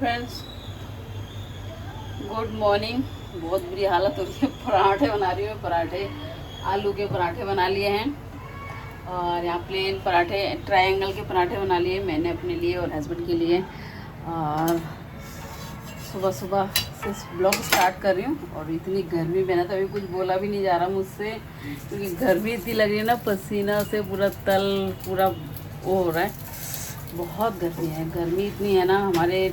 Friends, good morning. बहुत बुरी हालत हो रही है। पराठे बना रही हूँ। पराठे, आलू के पराठे बना लिए हैं और यहाँ प्लेन पराठे, ट्रायंगल के पराठे बना लिए मैंने अपने लिए और हस्बैंड के लिए। और सुबह सुबह से ब्लॉग स्टार्ट कर रही हूँ और इतनी गर्मी में ना तो अभी कुछ बोला भी नहीं जा रहा मुझसे, क्योंकि गर्मी इतनी लग रही है ना, पसीना से पूरा तल पूरा वो हो रहा है। बहुत गर्मी है। गर्मी इतनी है ना, हमारे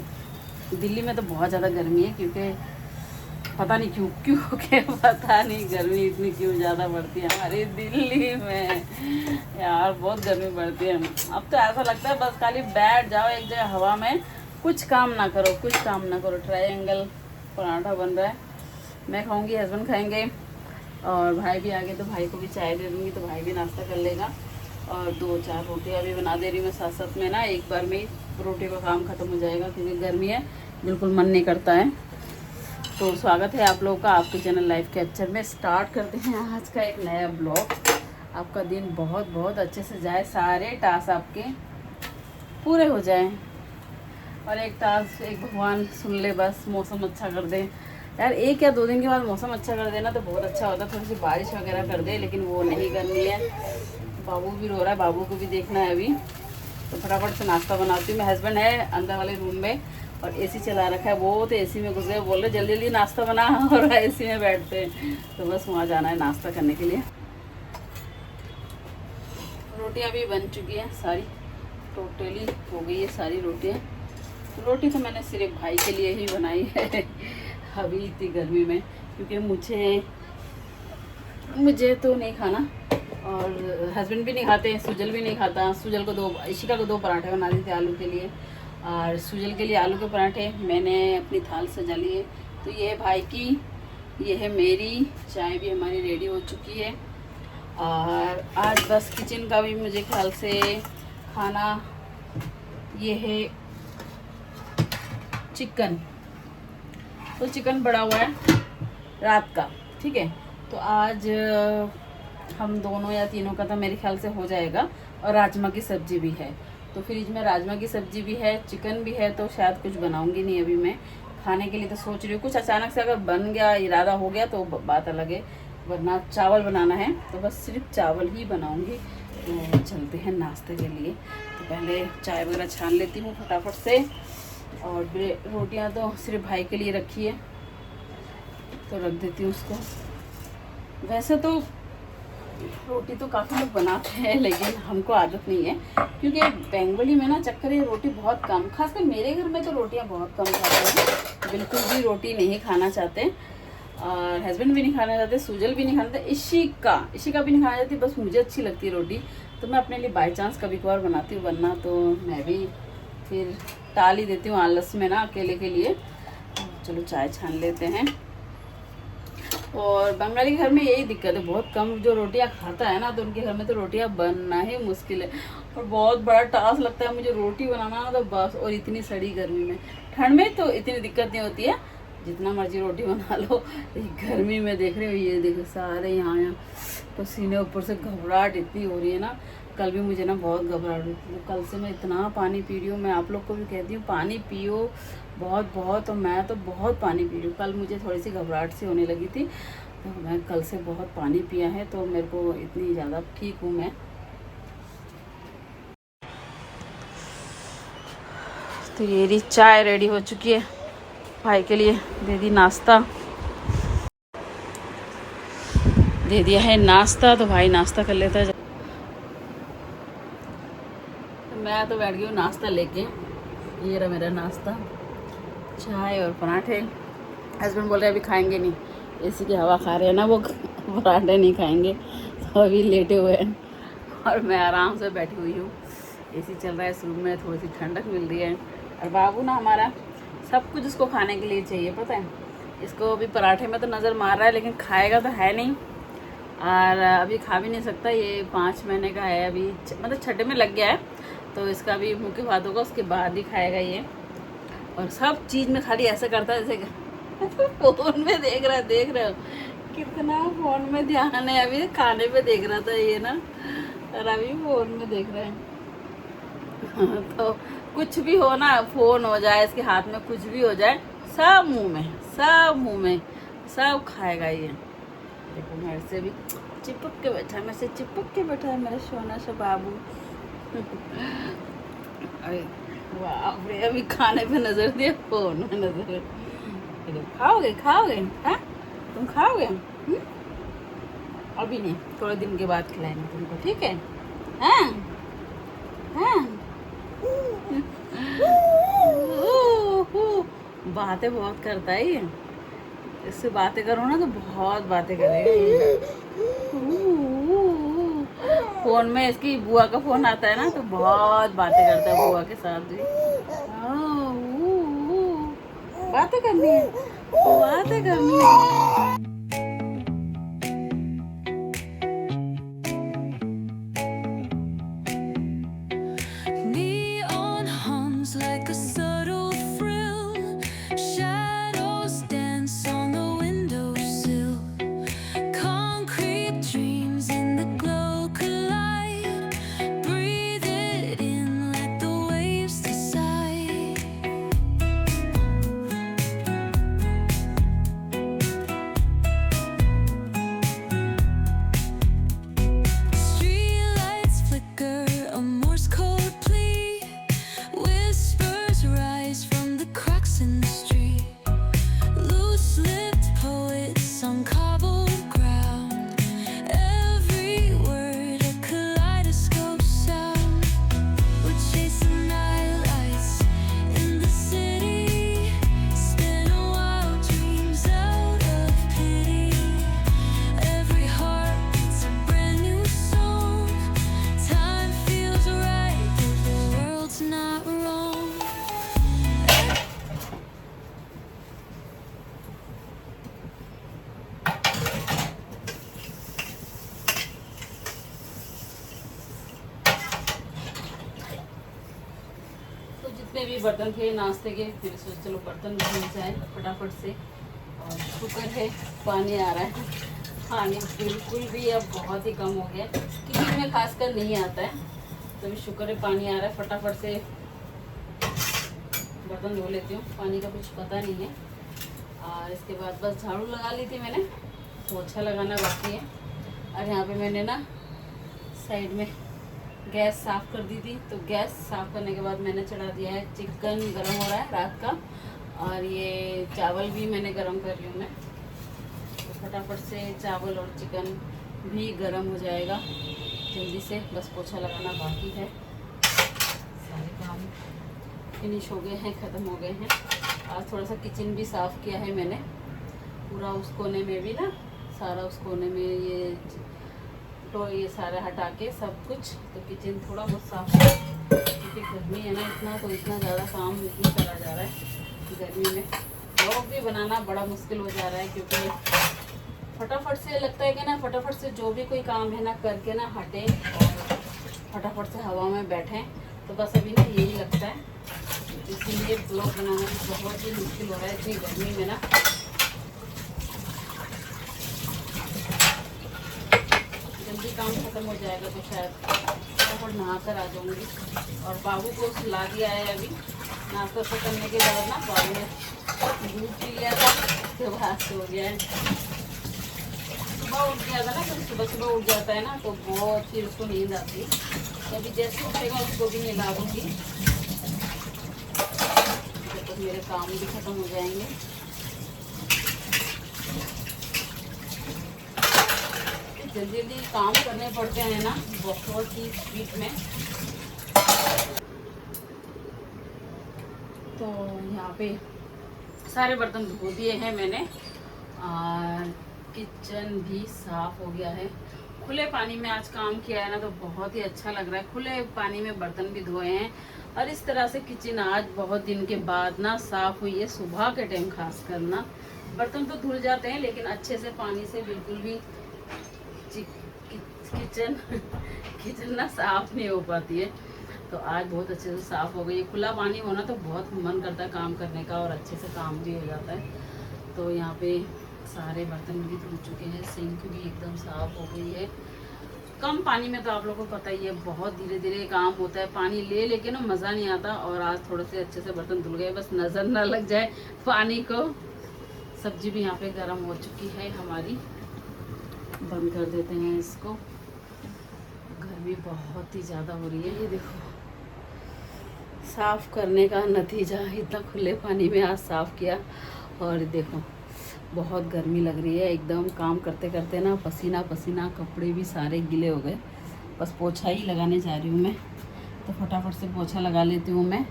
दिल्ली में तो बहुत ज़्यादा गर्मी है, क्योंकि पता नहीं क्यों क्यों के पता नहीं गर्मी इतनी क्यों ज़्यादा बढ़ती है हमारी दिल्ली में। यार बहुत गर्मी बढ़ती है। अब तो ऐसा लगता है बस खाली बैठ जाओ एक जगह हवा में, कुछ काम ना करो, कुछ काम ना करो। ट्रायंगल पराठा बन रहा है, मैं खाऊंगी, हस्बैंड खाएंगे और भाई भी आ गए तो भाई को भी चाय दे दूँगी तो भाई भी नाश्ता कर लेगा। और 2-4 रोटियाँ भी बना दे रही हूँ मैं साथ साथ में ना, एक बार में ही रोटी का काम ख़त्म हो जाएगा, क्योंकि गर्मी है, बिल्कुल मन नहीं करता है। तो स्वागत है आप लोगों का आपके चैनल लाइफ कैप्चर में। स्टार्ट करते हैं आज का एक नया ब्लॉग। आपका दिन बहुत बहुत अच्छे से जाए, सारे टास्क आपके पूरे हो जाएं और एक टास्क एक भगवान सुन ले, बस मौसम अच्छा कर दे। यार 1 या 2 दिन के बाद मौसम अच्छा कर देना तो बहुत अच्छा होता, थोड़ी सी बारिश वगैरह कर दे, लेकिन वो नहीं करनी है। बाबू भी रो रहा है, बाबू को भी देखना है अभी, तो फटाफट से नाश्ता बनाती हूँ मैं। हस्बैंड है अंदर वाले रूम में और एसी चला रखा है, वो तो एसी में घुस गए, बोल रहे जल्दी जल्दी नाश्ता बना और एसी में बैठते हैं, तो बस वहाँ जाना है नाश्ता करने के लिए। रोटियाँ भी बन चुकी हैं सारी, टोटली हो गई है सारी रोटियाँ। रोटी तो मैंने सिर्फ भाई के लिए ही बनाई है अभी इतनी गर्मी में, क्योंकि मुझे तो नहीं खाना और हस्बैंड भी नहीं खाते, सुजल भी नहीं खाता। सुजल को इशिका को 2 पराठे बना दिए थे आलू के लिए, और सुजल के लिए आलू के पराठे मैंने अपनी थाल सजा लिए। तो ये है भाई की, ये है मेरी। चाय भी हमारी रेडी हो चुकी है और आज बस किचन का भी मुझे ख्याल से खाना, ये है चिकन। तो चिकन बड़ा हुआ है रात का, ठीक है। तो आज हम दोनों या तीनों का तो मेरे ख्याल से हो जाएगा। और राजमा की सब्जी भी है, तो फ्रिज में राजमा की सब्जी भी है, चिकन भी है, तो शायद कुछ बनाऊंगी नहीं अभी मैं खाने के लिए। तो सोच रही हूँ कुछ अचानक से अगर बन गया, इरादा हो गया तो बात अलग है, वरना चावल बनाना है तो बस सिर्फ चावल ही बनाऊंगी। तो चलते हैं नाश्ते के लिए। तो पहले चाय वगैरह छान लेती हूँ फटाफट से, और रोटियाँ तो सिर्फ भाई के लिए रखी है तो रख देती हूँ उसको। वैसे तो रोटी तो काफ़ी लोग बनाते हैं, लेकिन हमको आदत नहीं है, क्योंकि बंगाली में ना चक्कर है रोटी बहुत कम, खासकर मेरे घर में तो रोटियां बहुत कम खाते हैं, बिल्कुल भी रोटी नहीं खाना चाहते। और हस्बैंड भी नहीं खाना चाहते, सुजल भी नहीं खाना चाहते, इशिका भी नहीं खाना चाहती, बस मुझे अच्छी लगती है रोटी, तो मैं अपने लिए बाई चांस कभी कभार बनाती हूँ, वरना तो मैं भी फिर टाल ही देती हूँ आलस में ना, अकेले के लिए। चलो चाय छान लेते हैं। और बंगाली के घर में यही दिक्कत है, बहुत कम जो रोटियां खाता है ना, तो उनके घर में तो रोटियां बनना ही मुश्किल है और बहुत बड़ा टास्क लगता है मुझे रोटी बनाना ना, तो बस। और इतनी सड़ी गर्मी में, ठंड में तो इतनी दिक्कत नहीं होती है, जितना मर्जी रोटी बना लो। गर्मी में देख रहे हो, ये देखो सारे यहाँ पसीने, ऊपर से घबराहट इतनी हो रही है ना। कल भी मुझे ना बहुत घबराहट हुई थी, तो कल से मैं इतना पानी पी रही हूँ। मैं आप लोग को भी कहती हूँ पानी पियो बहुत बहुत, और मैं तो बहुत पानी पी रही हूँ। कल मुझे थोड़ी सी घबराहट सी होने लगी थी, तो मैं कल से बहुत पानी पिया है, तो मेरे को इतनी ज़्यादा ठीक हूँ मैं। तो ये रही चाय रेडी हो चुकी है, भाई के लिए दे दी नाश्ता, दे दिया है नाश्ता, तो भाई नाश्ता कर लेता है। मैं तो बैठ गई हूँ नाश्ता लेके, ये रहा मेरा नाश्ता, चाय और पराठे। हस्बैंड बोल रहे अभी खाएंगे नहीं, एसी की हवा खा रहे हैं ना वो, पराठे नहीं खाएंगे, तो अभी लेटे हुए हैं और मैं आराम से बैठी हुई हूँ। एसी चल रहा है इस रूम में, थोड़ी सी ठंडक मिल रही है। और बाबू ना हमारा सब कुछ उसको खाने के लिए चाहिए, पता है। इसको अभी पराठे में तो नज़र मार रहा है, लेकिन खाएगा तो है नहीं, और अभी खा भी नहीं सकता। ये 5 महीने का है अभी, मतलब छठे में लग गया है, तो इसका भी मुख्य बात होगा, उसके बाद ही खाएगा ये। और सब चीज़ में खाली ऐसा करता है जैसे फ़ोन में देख रहे हो कितना फ़ोन में ध्यान है। अभी खाने पे देख रहा था ये ना, और अभी फ़ोन में देख रहे हैं तो कुछ भी हो ना, फोन हो जाए इसके हाथ में, कुछ भी हो जाए, सब मुंह में, सब मुंह में, सब खाएगा ये। देखो मेरे से भी चिपक के बैठा है, मेरे से चिपक के बैठा है मेरा सोना सा बाबू। अरे वाह रे, अभी खाने पे नजर दिया, फोन में नजर। खाओगे खाओगे? हाँ तुम खाओगे? अभी नहीं, थोड़े दिन के बाद खिलाएंगे तुमको, ठीक है? हाँ हाँ। बातें बहुत करता है ये, इससे बातें करो ना तो बहुत बातें करेगा। फोन में इसकी बुआ का फोन आता है ना तो बहुत बातें करता है बुआ के साथ भी। बातें करनी है, बातें करनी है। जितने भी बर्तन थे नाश्ते के, फिर सोच चलो बर्तन धुल जाए फटाफट से। और शुक्र है पानी आ रहा है, पानी बिल्कुल भी अब बहुत ही कम हो गया, किचन में खासकर नहीं आता है, तो भी शुक्र है पानी आ रहा है, फटाफट से बर्तन धो लेती हूँ, पानी का कुछ पता नहीं है। और इसके बाद बस झाड़ू लगा ली थी मैंने, पोछा लगाना बाकी है। और यहाँ पे मैंने ना साइड में गैस साफ़ कर दी थी, तो गैस साफ़ करने के बाद मैंने चढ़ा दिया है, चिकन गरम हो रहा है रात का, और ये चावल भी मैंने गरम कर रही हूँ मैं, तो फटाफट से चावल और चिकन भी गरम हो जाएगा जल्दी से। बस पोछा लगाना बाकी है, सारे काम फिनिश हो गए हैं, ख़त्म हो गए हैं। आज थोड़ा सा किचन भी साफ़ किया है मैंने, पूरा उस कोने में भी ना, सारा उस कोने में ये तो ये सारा हटा के सब कुछ, तो किचन थोड़ा बहुत साफ है, क्योंकि गर्मी है ना इतना, तो इतना ज़्यादा काम इसमें करा जा रहा है गर्मी में। व्लॉग भी बनाना बड़ा मुश्किल हो जा रहा है, क्योंकि फटाफट से लगता है कि ना, फटाफट से जो भी कोई काम है ना करके ना हटें और फटाफट से हवा में बैठें, तो बस अभी ना यही लगता है, इसीलिए ब्लॉग बनाना भी बहुत ही मुश्किल हो रहा है इतनी गर्मी में ना। जल्दी काम खत्म हो जाएगा तो शायद फटाफट नहा कर आ जाऊँगी। और बाबू को सुला दिया है अभी, नाश्ता से करने के बाद ना बाबू ने दूध पी लिया था, उसके बाद सो गया है। सुबह उठ गया था ना, तो सुबह सुबह उठ जाता है ना, तो बहुत फिर उसको नींद आती है, तो अभी जैसे उठेगा उसको भी नहला दूँगी, जब तक मेरे काम भी खत्म हो जाएंगे। जल्दी जल्दी काम करने पड़ते हैं ना, बहुत ही स्पीड में। तो यहाँ पे सारे बर्तन धो दिए हैं मैंने, और किचन भी साफ हो गया है। खुले पानी में आज काम किया है ना, तो बहुत ही अच्छा लग रहा है, खुले पानी में बर्तन भी धोए हैं। और इस तरह से किचन आज बहुत दिन के बाद ना साफ हुई है, सुबह के टाइम खास करना। बर्तन तो धुल जाते हैं, लेकिन अच्छे से पानी से बिल्कुल भी किचन ना साफ नहीं हो पाती है, तो आज बहुत अच्छे से साफ हो गई। खुला पानी होना तो बहुत मन करता है काम करने का, और अच्छे से काम भी हो जाता है। तो यहाँ पे सारे बर्तन भी धुल चुके हैं, सिंक भी एकदम साफ हो गई है, कम पानी में तो आप लोगों को पता ही है बहुत धीरे धीरे काम होता है, पानी ले लेके ना मज़ा नहीं आता। और आज थोड़े से अच्छे से बर्तन धुल गए, बस नज़र ना लग जाए पानी को। सब्जी भी यहाँ पे गर्म हो चुकी है हमारी, बंद कर देते हैं इसको। गर्मी बहुत ही ज़्यादा हो रही है। ये देखो साफ़ करने का नतीजा, इतना खुले पानी में आज साफ़ किया और देखो बहुत गर्मी लग रही है एकदम। काम करते करते ना पसीना पसीना, कपड़े भी सारे गीले हो गए। बस पोछा ही लगाने जा रही हूँ मैं, तो फटाफट से पोछा लगा लेती हूँ मैं।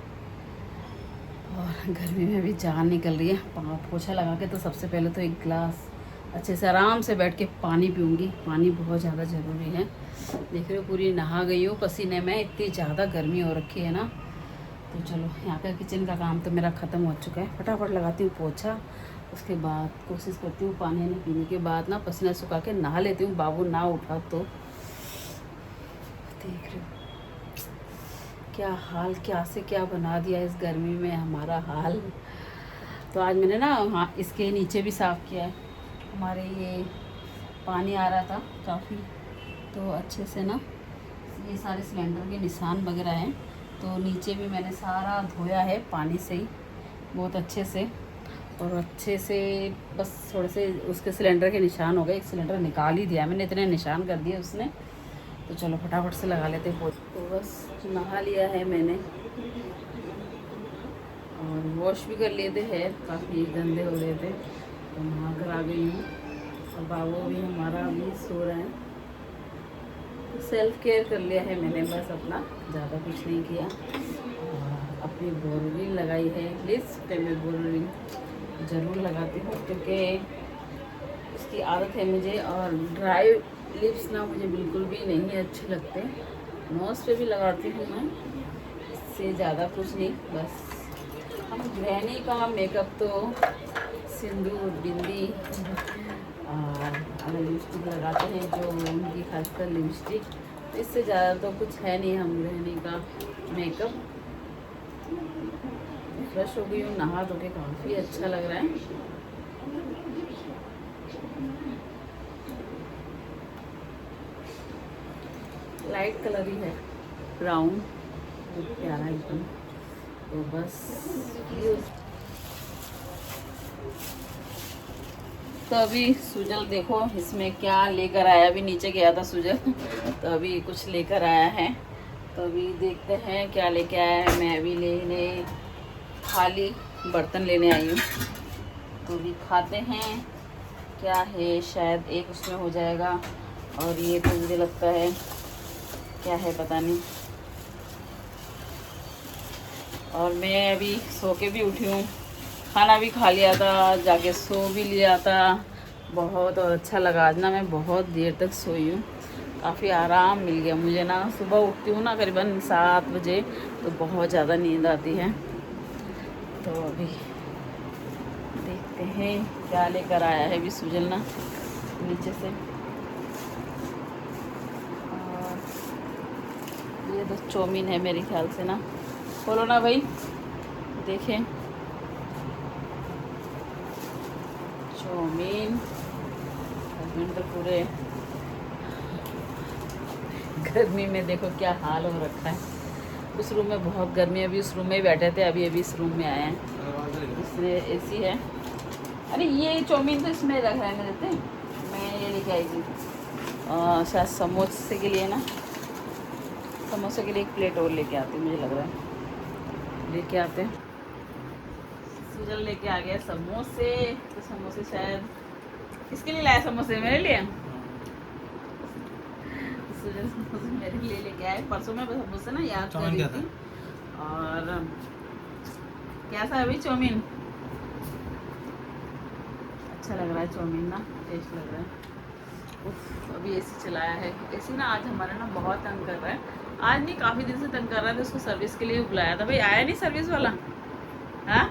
और गर्मी में भी जान निकल रही है। पोछा लगा के तो सबसे पहले तो एक गिलास अच्छे से आराम से बैठ के पानी पीऊँगी। पानी बहुत ज़्यादा ज़रूरी है। देख रहे हो पूरी नहा गई हूँ पसीने में, इतनी ज़्यादा गर्मी हो रखी है ना। तो चलो यहाँ का किचन का काम तो मेरा ख़त्म हो चुका है। फटाफट लगाती हूँ पोछा, उसके बाद कोशिश करती हूँ पानी नहीं पीने के बाद ना पसीना सुखा के नहा लेती हूँ। बाबू ना उठा तो। देख रहे हो क्या हाल, क्या से क्या बना दिया इस गर्मी में हमारा हाल। तो आज मैंने ना हाँ इसके नीचे भी साफ़ किया है। हमारे ये पानी आ रहा था काफ़ी, तो अच्छे से ना ये सारे सिलेंडर के निशान वगैरह हैं, तो नीचे भी मैंने सारा धोया है पानी से ही बहुत अच्छे से। और अच्छे से बस थोड़े से उसके सिलेंडर के निशान हो गए। एक सिलेंडर निकाल ही दिया मैंने, इतने निशान कर दिए उसने। तो चलो फटाफट से लगा लेते हैं। तो बस नहा लिया है मैंने और वॉश भी कर लिए थे, हेयर काफ़ी गंदे हो रहे थे, तो नहा कर आ गई हूँ। और बाबू भी हमारा अभी सो रहा है। सेल्फ केयर कर लिया है मैंने बस अपना, ज़्यादा कुछ नहीं किया। और अपनी बोरोलिन लगाई है, लिप्स पे मैं बोरोलिन ज़रूर लगाती हूँ क्योंकि उसकी आदत है मुझे। और ड्राई लिप्स ना मुझे बिल्कुल भी नहीं अच्छे लगते। नोज़ पे भी लगाती हूँ मैं, इससे ज़्यादा कुछ नहीं। बस हम गृहिणी का मेकअप तो सिंदूर, बिंदी और लिपस्टिक लगाते हैं, जो उनकी खासकर लिपस्टिक। तो इससे ज़्यादा तो कुछ है नहीं हम गृहिणी का मेकअप। फ्रेश हो गई हूँ, नहा धो के काफ़ी अच्छा लग रहा है। लाइट कलर ही है, ब्राउन, बहुत प्यारा एकदम। तो बस तो अभी सुजल देखो इसमें क्या लेकर आया। अभी नीचे गया था सुजल, तो अभी कुछ लेकर आया है। तो अभी देखते हैं क्या लेके आया है। मैं अभी लेने खाली बर्तन लेने आई हूँ, तो अभी खाते हैं क्या है। शायद एक उसमें हो जाएगा, और ये तो मुझे लगता है क्या है पता नहीं। और मैं अभी सो के भी उठी हूँ, खाना भी खा लिया था, जाके सो भी लिया था। बहुत और अच्छा लगा आज ना, मैं बहुत देर तक सोई हूँ, काफ़ी आराम मिल गया मुझे ना। सुबह उठती हूँ ना करीबन 7 बजे, तो बहुत ज़्यादा नींद आती है। तो अभी देखते हैं क्या लेकर आया है अभी सुजल ना नीचे से। और ये तो चौमीन है मेरे ख्याल से ना, खोलो ना भाई देखें। चौमीन हस्बैंड तो पूरे गर्मी में देखो क्या हाल हो रखा है। उस रूम में बहुत गर्मी है, अभी उस रूम में ही बैठे थे, अभी अभी इस रूम में आए हैं। इसमें एसी है। अरे ये चौमीन तो इसमें रख रहने देते, मैं ये लेके आई थी शायद समोसे के लिए ना, समोसे के लिए एक प्लेट और लेके आती, मुझे लग रहा है लेके आते हैं। सुजल लेके आ गया समोसे, तो समोसे शायद किसके लिए लाया, समोसे मेरे लिए। सुजल समोसे मेरे लिए लेके आए। परसों में समोसे ना याद कर रही थी। और कैसा अभी चौमीन, अच्छा लग रहा है चौमीन ना, टेस्ट लग रहा है। उफ, अभी एसी चलाया है। एसी ना आज हमारा ना बहुत तंग कर रहा है। आज नहीं, काफ़ी दिन से तंग कर रहा था। उसको सर्विस के लिए बुलाया था, भाई आया नहीं सर्विस वाला। हाँ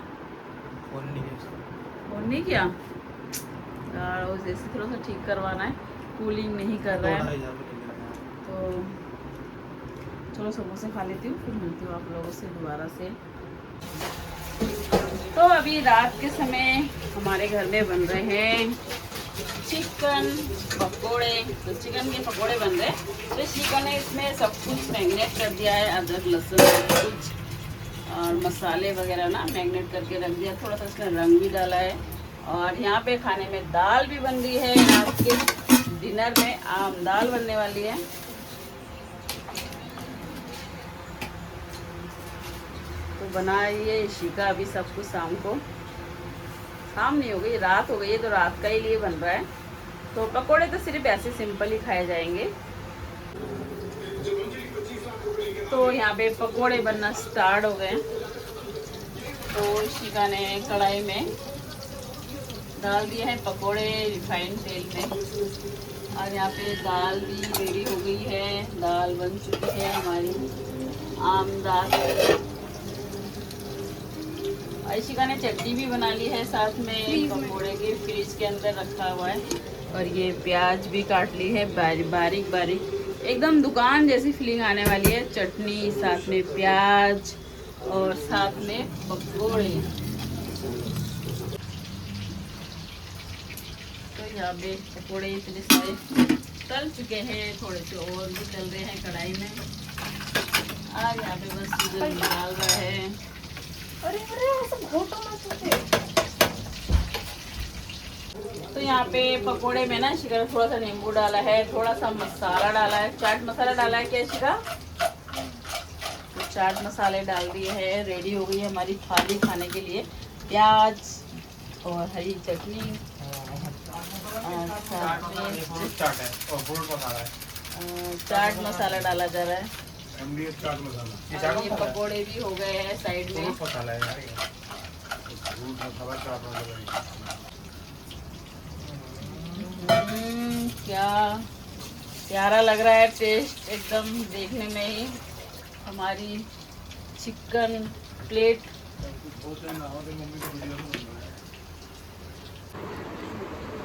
फोन नहीं किया यार, उस एसी थोड़ा सा ठीक करवाना है, कूलिंग नहीं कर रहा है। तो चलो समोसे खा लेती हूँ, फिर मिलती हूँ आप लोगों से दोबारा से। तो अभी रात के समय हमारे घर में बन रहे हैं चिकन पकोड़े। तो चिकन के पकोड़े बन रहे हैं। तो चिकन है, इसमें सब कुछ मैरिनेट कर दिया है, अदरक लहसुन सब कुछ और मसाले वगैरह ना मैरिनेट करके रख दिया। थोड़ा सा इसमें रंग भी डाला है। और यहाँ पे खाने में दाल भी बन रही है। रात के डिनर में आम दाल बनने वाली है। तो बनाइए इशिका अभी सब कुछ शाम को, शाम नहीं हो गई, रात हो गई है, तो रात का ही लिए बन रहा है। तो पकोड़े तो सिर्फ ऐसे सिंपल ही खाए जाएंगे। तो यहाँ पे पकोड़े बनना स्टार्ट हो गए। तो इशिका ने कढ़ाई में डाल दिया है पकोड़े रिफाइंड तेल में। और यहाँ पे दाल भी रेडी हो गई है, दाल बन चुकी है हमारी आम दाल। इशिका ने चटनी भी बना ली है साथ में पकोड़े के, फ्रिज के अंदर रखा हुआ है। और ये प्याज भी काट ली है बारीक बारीक, एकदम दुकान जैसी फीलिंग आने वाली है। चटनी साथ में प्याज और साथ में पकोड़े। तो यहाँ पे पकोड़े इतने सारे तल चुके हैं, थोड़े से और भी तल रहे हैं कढ़ाई में। आज यहाँ पे बस सीजन निकाल रहा है। तो यहाँ पे पकोड़े में ना शिका ने थोड़ा सा नींबू डाला है, थोड़ा सा मसाला डाला है, चाट मसाला डाला है क्या शिका? तो चाट मसाले डाल दिए हैं। रेडी हो गई है हमारी थाली खाने के लिए। प्याज और हरी चटनी, चाट मसाला डाला जा रहा है। चाट मसाला, ये पकोड़े भी हो गए हैं साइड में। क्या प्यारा लग रहा है टेस्ट एकदम देखने में ही। हमारी चिकन प्लेट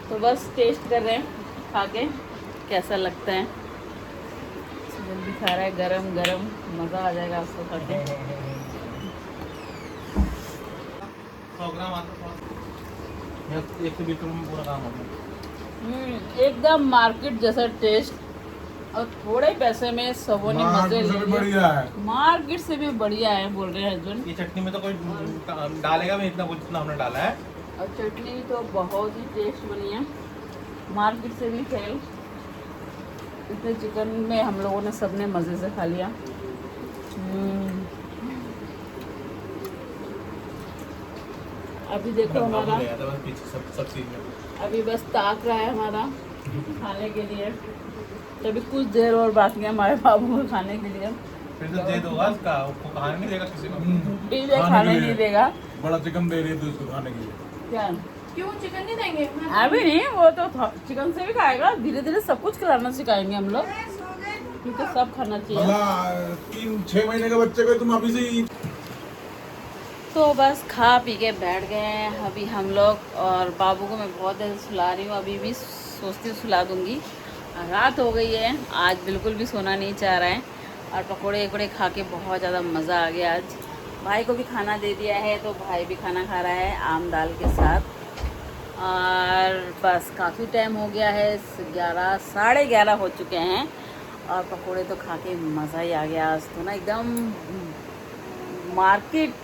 तो बस टेस्ट कर रहे हैं खा के कैसा लगता है। जल्दी खा रहा है, गरम गरम, मज़ा आ जाएगा आपको खा के। 100 ग्राम आता है, 120 रुपये में पूरा काम होता है। एकदम मार्केट जैसा टेस्ट और थोड़े पैसे में सबों ने मजे ले लिए। मार्केट से भी बढ़िया है बोल रहे हैं हस्बैंड। ये चटनी में तो कोई डालेगा भी इतना कुछ जितना हमने डाला है। और चटनी तो बहुत ही टेस्ट बनी है, मार्केट से भी फेल। इतने चिकन में हम लोगों ने सबने मज़े से खा लिया। अभी देखो हमारा अभी बस ताक रहा है हमारा खाने के लिए। तभी कुछ देर और बाकी है हमारे बाबू को खाने के लिए। फिर तो दे दोगा उसका, उसको खाने नहीं देगा किसी को। खाने नहीं देगा। बड़ा चिकन दे रही है तो उसको खाने के लिए। क्या क्यों चिकन नहीं देंगे? अभी नहीं, वो तो चिकन से भी खाएगा। धीरे धीरे सब कुछ खिलाना सिखाएंगे हम लोग, क्योंकि सब खाना चाहिए। 3-6 महीने के बच्चे को तुम अभी से। तो बस खा पी के बैठ गए हैं अभी हम लोग। और बाबू को मैं बहुत देर सुला रही हूँ, अभी भी सोचती हूँ सुला दूँगी। रात हो गई है, आज बिल्कुल भी सोना नहीं चाह रहा है। और पकोड़े वकोड़े खा के बहुत ज़्यादा मज़ा आ गया आज। भाई को भी खाना दे दिया है, तो भाई भी खाना खा रहा है आम दाल के साथ। और बस काफ़ी टाइम हो गया है, 11 साढ़े 11 हो चुके हैं। और पकोड़े तो खा के मज़ा ही आ गया आज तो ना, एकदम मार्केट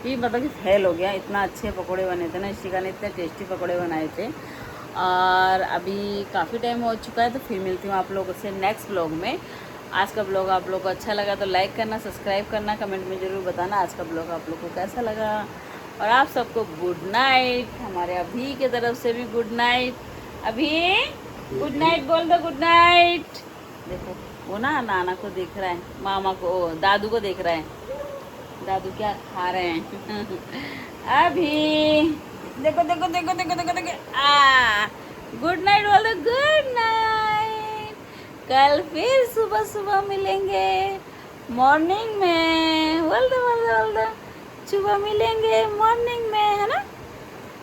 ही मतलब कि फेल हो गया। इतना अच्छे पकोड़े बने थे ना, इशिका ने इतने टेस्टी पकोड़े बनाए थे। और अभी काफ़ी टाइम हो चुका है, तो फिर मिलती हूँ आप लोगों से नेक्स्ट ब्लॉग में। आज का ब्लॉग आप लोगों को अच्छा लगा तो लाइक करना, सब्सक्राइब करना, कमेंट में ज़रूर बताना आज का ब्लॉग आप लोगों को कैसा लगा। और आप सबको गुड नाइट, हमारे अभी की तरफ से भी गुड नाइट। अभी गुड नाइट बोल दो, गुड नाइट। देखो वो ना नाना को देख रहा है, मामा को, दादू को देख रहा है, दादू क्या खा रहे हैं। अभी देखो देखो देखो देखो देखो देखो, गुड नाइट बोल दो, गुड नाइट। कल फिर सुबह सुबह मिलेंगे मॉर्निंग में, बोल दो सुबह मिलेंगे मॉर्निंग में, है ना।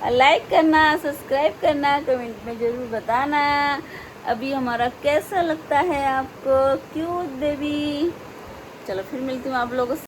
लाइक करना, सब्सक्राइब करना, कमेंट में ज़रूर बताना अभी हमारा कैसा लगता है आपको, क्यूट बेबी। चलो फिर मिलती हूँ आप लोगों से।